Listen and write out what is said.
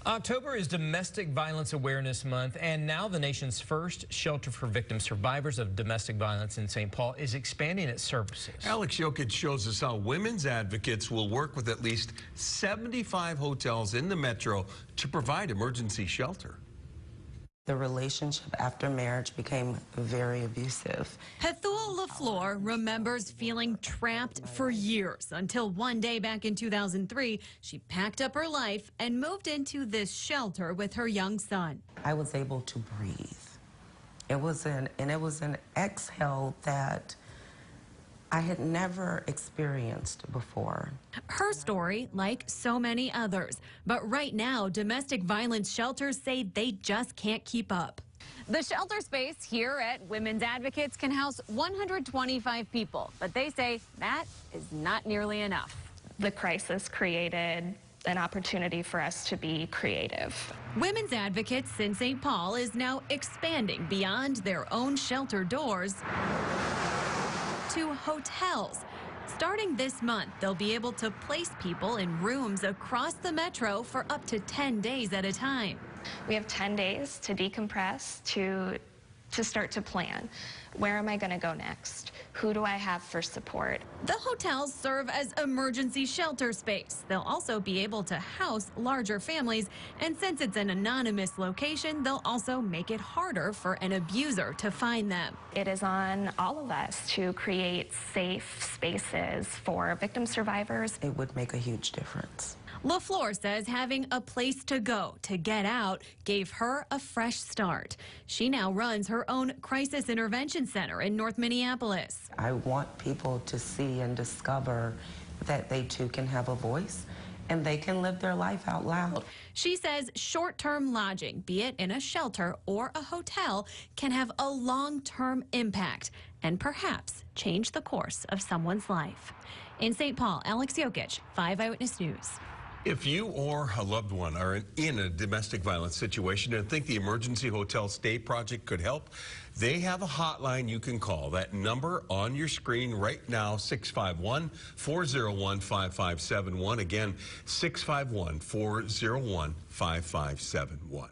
October is Domestic Violence Awareness Month, and now the nation's first shelter for victim survivors of domestic violence in St. Paul is expanding its services. Alex Jokic shows us how women's advocates will work with at least 75 hotels in the metro to provide emergency shelter. The relationship after marriage became very abusive. Hethul LaFleur remembers feeling trapped for years until one day back in 2003, she packed up her life and moved into this shelter with her young son. I was able to breathe. It was an exhale that I had never experienced before. Her story, like so many others, but right now, domestic violence shelters say they just can't keep up. The shelter space here at Women's Advocates can house 125 people, but they say that is not nearly enough. The crisis created an opportunity for us to be creative. Women's Advocates in St. Paul is now expanding beyond their own shelter doors to hotels. Starting this month, they'll be able to place people in rooms across the metro for up to 10 days at a time. We have 10 days to decompress, to start to plan. Where am I going to go next? Who do I have for support? The hotels serve as emergency shelter space. They'll also be able to house larger families, and since it's an anonymous location, they'll also make it harder for an abuser to find them. It is on all of us to create safe spaces for victim survivors. It would make a huge difference. LaFleur says having a place to go to get out gave her a fresh start. She now runs her own crisis intervention center in North Minneapolis. I want people to see and discover that they too can have a voice and they can live their life out loud. She says short-term lodging, be it in a shelter or a hotel, can have a long-term impact and perhaps change the course of someone's life. In St. Paul, Alex Jokic, 5 Eyewitness News. If you or a loved one are in a domestic violence situation and think the Emergency Hotel Stay Project could help, they have a hotline you can call. That number on your screen right now, 651-401-5571. Again, 651-401-5571.